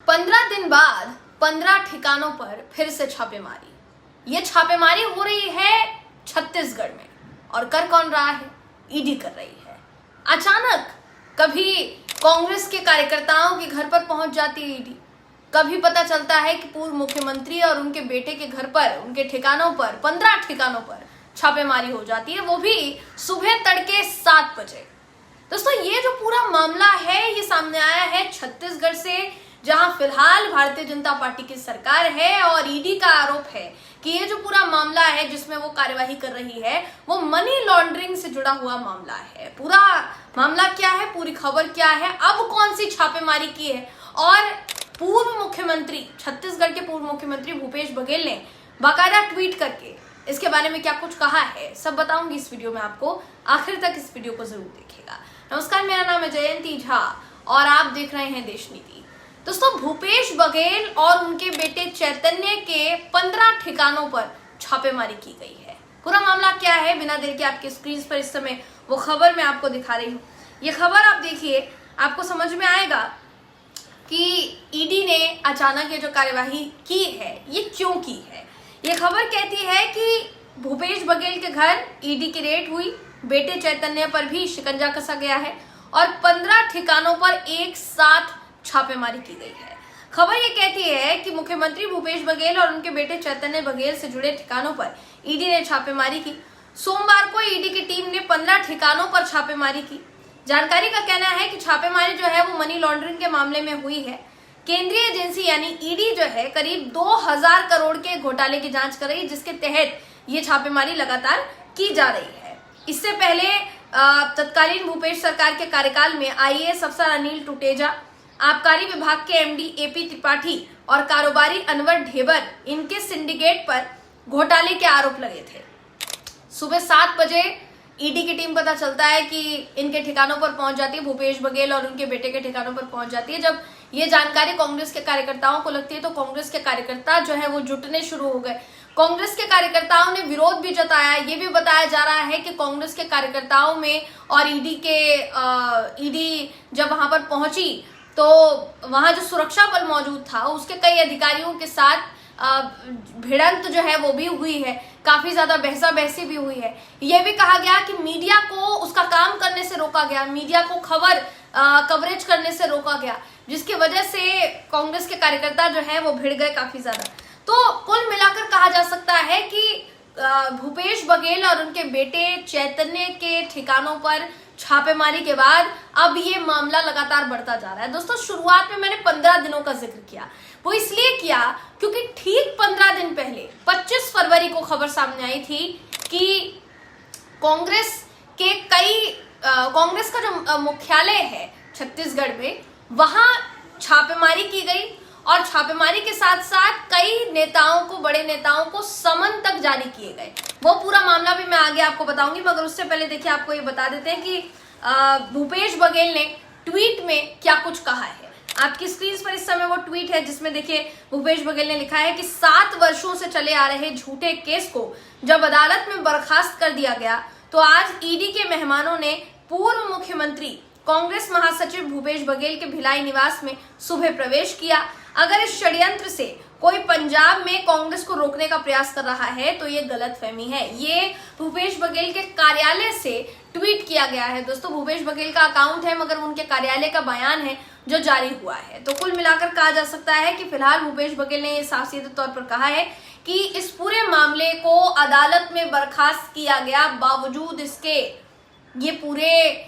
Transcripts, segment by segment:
15 दिन बाद 15 ठिकानों पर फिर से छापेमारी। ये छापेमारी हो रही है छत्तीसगढ़ में और कर कौन रहा है? ईडी कर रही है। अचानक कभी कांग्रेस के कार्यकर्ताओं के घर पर पहुंच जाती है ईडी, कभी पता चलता है कि पूर्व मुख्यमंत्री और उनके बेटे के घर पर, उनके ठिकानों पर 15 ठिकानों पर छापेमारी हो जाती है, वो भी सुबह तड़के 7 बजे। दोस्तों, ये जो पूरा मामला है ये सामने आया है छत्तीसगढ़ से, जहां फिलहाल भारतीय जनता पार्टी की सरकार है और ईडी का आरोप है कि ये जो पूरा मामला है जिसमें वो कार्यवाही कर रही है वो मनी लॉन्ड्रिंग से जुड़ा हुआ मामला है। पूरा मामला क्या है, पूरी खबर क्या है, अब कौन सी छापेमारी की है, और पूर्व मुख्यमंत्री, छत्तीसगढ़ के पूर्व मुख्यमंत्री भूपेश बघेल ने बाकायदा ट्वीट करके इसके बारे में क्या कुछ कहा है, सब बताऊंगी इस वीडियो में आपको। आखिर तक इस वीडियो को जरूर देखिएगा। नमस्कार, मेरा नाम है जयंती झा और आप देख रहे हैं देश नीति। दोस्तों, भूपेश बघेल और उनके बेटे चैतन्य के 15 ठिकानों पर छापेमारी की गई है। पूरा मामला क्या है, बिना देर के आपके स्क्रीन पर इस समय वो खबर मैं आपको दिखा रही हूँ। ये खबर आप देखिए, आपको समझ में आएगा कि ईडी ने अचानक ये जो कार्यवाही की है ये क्यों की है। ये खबर कहती है कि भूपेश बघेल के घर ईडी की रेड हुई, बेटे चैतन्य पर भी शिकंजा कसा गया है और 15 ठिकानों पर एक साथ छापेमारी की गई है। खबर ये कहती है कि मुख्यमंत्री भूपेश बघेल और उनके बेटे चैतन्य बघेल से जुड़े ठिकानों पर ईडी ने छापेमारी की। सोमवार को ईडी की टीम ने 15 ठिकानों पर छापेमारी की। जानकारी का कहना है कि छापेमारी जो है वो मनी लॉन्ड्रिंग के मामले में हुई है। केंद्रीय एजेंसी यानी ईडी जो है करीब 2000 करोड़ के घोटाले की जांच कर रही है, जिसके तहत ये छापेमारी लगातार की जा रही है। इससे पहले तत्कालीन भूपेश सरकार के कार्यकाल में आईएएस अफसर अनिल टुटेजा, आबकारी विभाग के एमडी एपी त्रिपाठी और कारोबारी अनवर ढेबर, इनके सिंडिकेट पर घोटाले के आरोप लगे थे। सुबह 7 बजे ईडी की टीम पता चलता है कि इनके ठिकानों पर पहुंच जाती है, भूपेश बघेल और उनके बेटे के ठिकानों पर पहुंच जाती है। जब ये जानकारी कांग्रेस के कार्यकर्ताओं को लगती है तो कांग्रेस के कार्यकर्ता जो है वो जुटने शुरू हो गए। कांग्रेस के कार्यकर्ताओं ने विरोध भी जताया। ये भी बताया जा रहा है कि कांग्रेस के कार्यकर्ताओं में और ईडी जब वहां पर पहुंची तो वहां जो सुरक्षा बल मौजूद था उसके कई अधिकारियों के साथ भिड़ंत जो है वो भी हुई है, काफी ज्यादा बहसा बहसी भी हुई है। ये भी कहा गया कि मीडिया को उसका काम करने से रोका गया, मीडिया को कवरेज करने से रोका गया, जिसकी वजह से कांग्रेस के कार्यकर्ता जो है वो भिड़ गए काफी ज्यादा। तो कुल मिलाकर कहा जा सकता है कि भूपेश बघेल और उनके बेटे चैतन्य के ठिकानों पर छापेमारी के बाद अब ये मामला लगातार बढ़ता जा रहा है। दोस्तों, शुरुआत में मैंने 15 दिनों का जिक्र किया, वो इसलिए किया क्योंकि ठीक 15 दिन पहले 25 फरवरी को खबर सामने आई थी कि कांग्रेस का जो मुख्यालय है छत्तीसगढ़ में, वहां छापेमारी की गई और छापेमारी के साथ साथ कई नेताओं को, बड़े नेताओं को समन तक जारी किए गए। वो पूरा मामला भी मैं आगे आपको बताऊंगी, मगर उससे पहले देखिए आपको ये बता देते हैं कि भूपेश बघेल ने ट्वीट में क्या कुछ कहा है। आपकी स्क्रीन पर इस समय वो ट्वीट है जिसमें देखिए भूपेश बघेल ने लिखा है कि 7 वर्षों से चले आ रहे झूठे केस को जब अदालत में बर्खास्त कर दिया गया तो आज ईडी के मेहमानों ने पूर्व मुख्यमंत्री कांग्रेस महासचिव भूपेश बघेल के भिलाई निवास में सुबह प्रवेश किया। अगर इस षड्यंत्र से कोई पंजाब में कांग्रेस को रोकने का प्रयास कर रहा है तो ये गलतफहमी है। ये भूपेश बघेल के कार्यालय से ट्वीट किया गया है। दोस्तों, भूपेश बघेल का अकाउंट है मगर उनके कार्यालय का बयान है जो जारी हुआ है। तो कुल मिलाकर कहा जा सकता है कि फिलहाल भूपेश बघेल ने ये साफ सीधे तौर पर कहा है कि इस पूरे मामले को अदालत में बर्खास्त किया गया, बावजूद इसके ये पूरे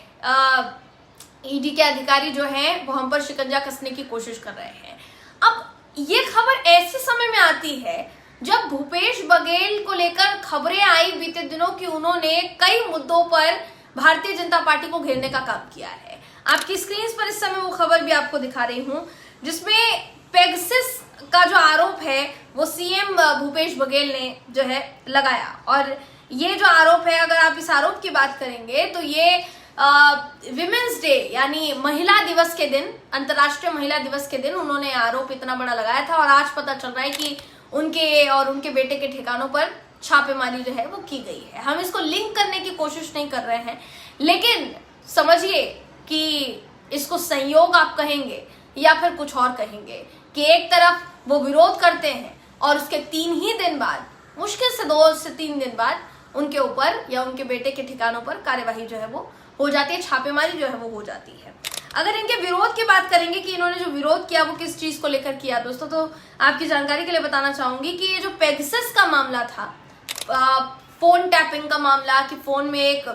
ईडी के अधिकारी जो हैं वो हम पर शिकंजा कसने की कोशिश कर रहे हैं। अब ये खबर ऐसे समय में आती है जब भूपेश बघेल को लेकर खबरें आई बीते दिनों की उन्होंने कई मुद्दों पर भारतीय जनता पार्टी को घेरने का काम किया है। आपकी स्क्रीन पर इस समय वो खबर भी आपको दिखा रही हूं जिसमें पेगासस का जो आरोप है वो सीएम भूपेश बघेल ने जो है लगाया। और ये जो आरोप है, अगर आप इस आरोप की बात करेंगे तो ये विमेंस डे यानी महिला दिवस के दिन, अंतर्राष्ट्रीय महिला दिवस के दिन उन्होंने आरोप इतना बड़ा लगाया था और आज पता चल रहा है कि उनके और उनके बेटे के ठिकानों पर छापेमारी जो है वो की गई है। हम इसको लिंक करने की कोशिश नहीं कर रहे हैं, लेकिन समझिए कि इसको संयोग आप कहेंगे या फिर कुछ और कहेंगे, कि एक तरफ वो विरोध करते हैं और उसके 3 ही दिन बाद, मुश्किल से 2 से 3 दिन बाद उनके ऊपर या उनके बेटे के ठिकानों पर कार्यवाही जो है वो हो जाती है, छापेमारी जो है वो हो जाती है। अगर इनके विरोध की बात करेंगे कि इन्होंने जो विरोध किया वो किस चीज को लेकर किया दोस्तों, तो आपकी जानकारी के लिए बताना चाहूंगी कि ये जो पेगासस का मामला था, फोन टैपिंग का मामला, कि फोन में एक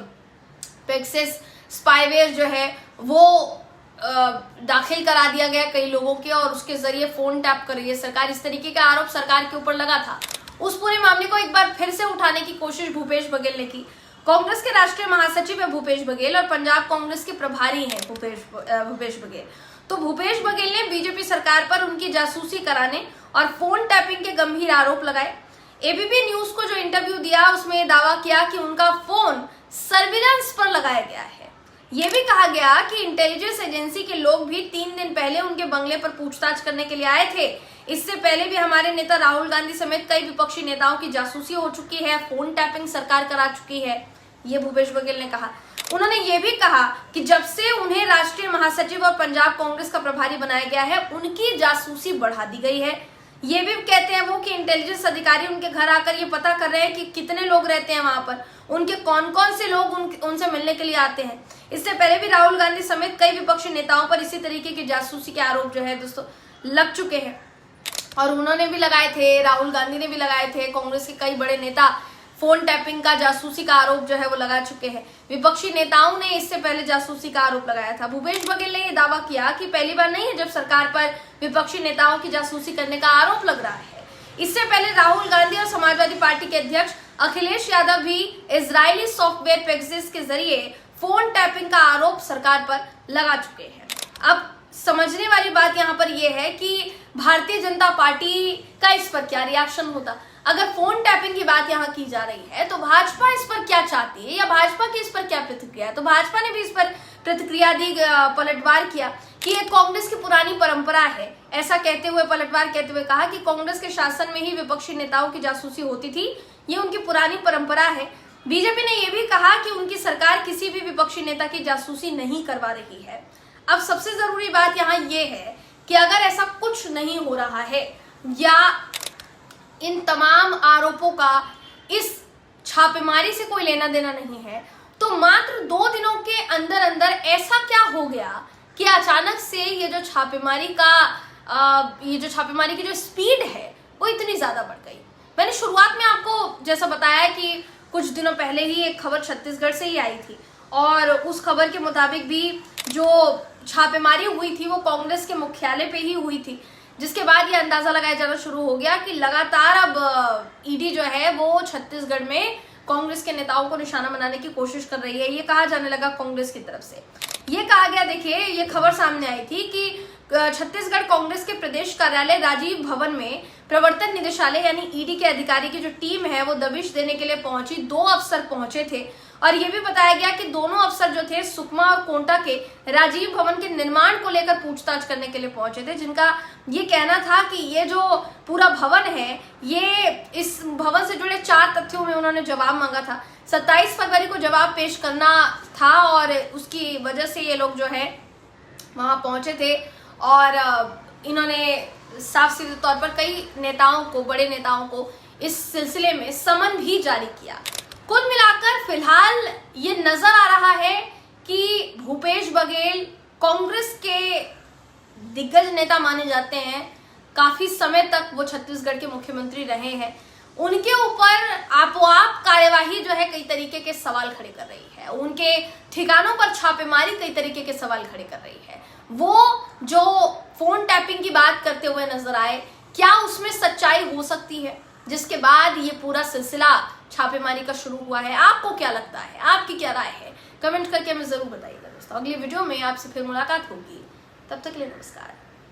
पेगासस स्पाईवेयर जो है वो दाखिल करा दिया गया कई लोगों के और उसके जरिए फोन टैप कर रही है सरकार, इस तरीके का आरोप सरकार के ऊपर लगा था। उस पूरे मामले को एक बार फिर से उठाने की कोशिश भूपेश बघेल ने की। कांग्रेस के राष्ट्रीय महासचिव है भूपेश बघेल और पंजाब कांग्रेस के प्रभारी हैं भूपेश बघेल। तो भूपेश बघेल ने बीजेपी सरकार पर उनकी जासूसी कराने और फोन टैपिंग के गंभीर आरोप लगाए। एबीपी न्यूज को जो इंटरव्यू दिया उसमें यह दावा किया कि उनका फोन सर्विलांस पर लगाया गया है। यह भी कहा गया कि इंटेलिजेंस एजेंसी के लोग भी 3 दिन पहले उनके बंगले पर पूछताछ करने के लिए आए थे। इससे पहले भी हमारे नेता राहुल गांधी समेत कई विपक्षी नेताओं की जासूसी हो चुकी है, फोन टैपिंग सरकार करा चुकी है, ये भूपेश बघेल ने कहा। उन्होंने ये भी कहा कि जब से उन्हें राष्ट्रीय महासचिव और पंजाब कांग्रेस का प्रभारी बनाया गया है, उनकी जासूसी बढ़ा दी गई है। ये भी कहते हैं वो कि इंटेलिजेंस अधिकारी उनके घर आकर ये पता कर रहे हैं कि कितने लोग रहते हैं वहां पर, उनके कौन कौन से लोग उनसे मिलने के लिए आते हैं। इससे पहले भी राहुल गांधी समेत कई विपक्षी नेताओं पर इसी तरीके की जासूसी के आरोप जो है दोस्तों लग चुके हैं और उन्होंने भी लगाए थे, राहुल गांधी ने भी लगाए थे। कांग्रेस के कई बड़े नेता फोन टैपिंग का, जासूसी का आरोप जो है वो लगा चुके हैं। विपक्षी नेताओं ने इससे पहले जासूसी का आरोप लगाया था। भूपेश बघेल ने यह दावा किया कि पहली बार नहीं है जब सरकार पर विपक्षी नेताओं की जासूसी करने का आरोप लग रहा है। इससे पहले राहुल गांधी और समाजवादी पार्टी के अध्यक्ष अखिलेश यादव भी इजरायली सॉफ्टवेयर पेगासस के जरिए फोन टैपिंग का आरोप सरकार पर लगा चुके हैं। अब समझने वाली बात यहाँ पर यह है कि भारतीय जनता पार्टी का इस पर क्या रिएक्शन होता। अगर फोन टैपिंग की बात यहाँ की जा रही है तो भाजपा इस पर क्या चाहती है या भाजपा की इस पर क्या प्रतिक्रिया है, तो भाजपा ने भी इस पर प्रतिक्रिया दी, पलटवार किया कि ये कांग्रेस की पुरानी परंपरा है। ऐसा कहते हुए, पलटवार कहते हुए कहा कि कांग्रेस के शासन में ही विपक्षी नेताओं की जासूसी होती थी, ये उनकी पुरानी परंपरा है। बीजेपी ने यह भी कहा कि उनकी सरकार किसी भी विपक्षी नेता की जासूसी नहीं करवा रही है। अब सबसे जरूरी बात यहाँ ये है कि अगर ऐसा कुछ नहीं हो रहा है या इन तमाम आरोपों का इस छापेमारी से कोई लेना देना नहीं है, तो मात्र 2 दिनों के अंदर अंदर ऐसा क्या हो गया कि अचानक से ये जो छापेमारी की जो स्पीड है वो इतनी ज्यादा बढ़ गई। मैंने शुरुआत में आपको जैसा बताया कि कुछ दिनों पहले ही एक खबर छत्तीसगढ़ से ही आई थी और उस खबर के मुताबिक भी जो छापेमारी हुई थी वो कांग्रेस के मुख्यालय पे ही हुई थी, जिसके बाद ये अंदाजा लगाया जाना शुरू हो गया कि लगातार अब ईडी जो है वो छत्तीसगढ़ में कांग्रेस के नेताओं को निशाना बनाने की कोशिश कर रही है। ये कहा जाने लगा कांग्रेस की तरफ से, ये कहा गया, देखिए ये खबर सामने आई थी कि छत्तीसगढ़ कांग्रेस के प्रदेश कार्यालय राजीव भवन में प्रवर्तन निदेशालय यानी ईडी के अधिकारी की जो टीम है वो दबिश देने के लिए पहुंची। 2 अफसर पहुंचे थे और ये भी बताया गया कि दोनों अफसर जो थे सुकमा और कोंटा के राजीव भवन के निर्माण को लेकर पूछताछ करने के लिए पहुंचे थे, जिनका ये कहना था कि ये जो पूरा भवन है, ये इस भवन से जुड़े 4 तथ्यों में उन्होंने जवाब मांगा था। 27 फरवरी को जवाब पेश करना था और उसकी वजह से ये लोग जो है वहां पहुंचे थे और इन्होंने साफ सीधे तौर पर कई नेताओं को, बड़े नेताओं को इस सिलसिले में समन भी जारी किया। कुल मिलाकर फिलहाल ये नजर आ रहा है कि भूपेश बघेल कांग्रेस के दिग्गज नेता माने जाते हैं, काफी समय तक वो छत्तीसगढ़ के मुख्यमंत्री रहे हैं, उनके ऊपर आपोआप कार्यवाही जो है कई तरीके के सवाल खड़े कर रही है, उनके ठिकानों पर छापेमारी कई तरीके के सवाल खड़े कर रही है। वो जो फोन टैपिंग की बात करते हुए नजर आए, क्या उसमें सच्चाई हो सकती है जिसके बाद ये पूरा सिलसिला छापेमारी का शुरू हुआ है? आपको क्या लगता है, आपकी क्या राय है, कमेंट करके हमें जरूर बताइएगा दोस्तों। अगली वीडियो में आपसे फिर मुलाकात होगी, तब तक के लिए नमस्कार।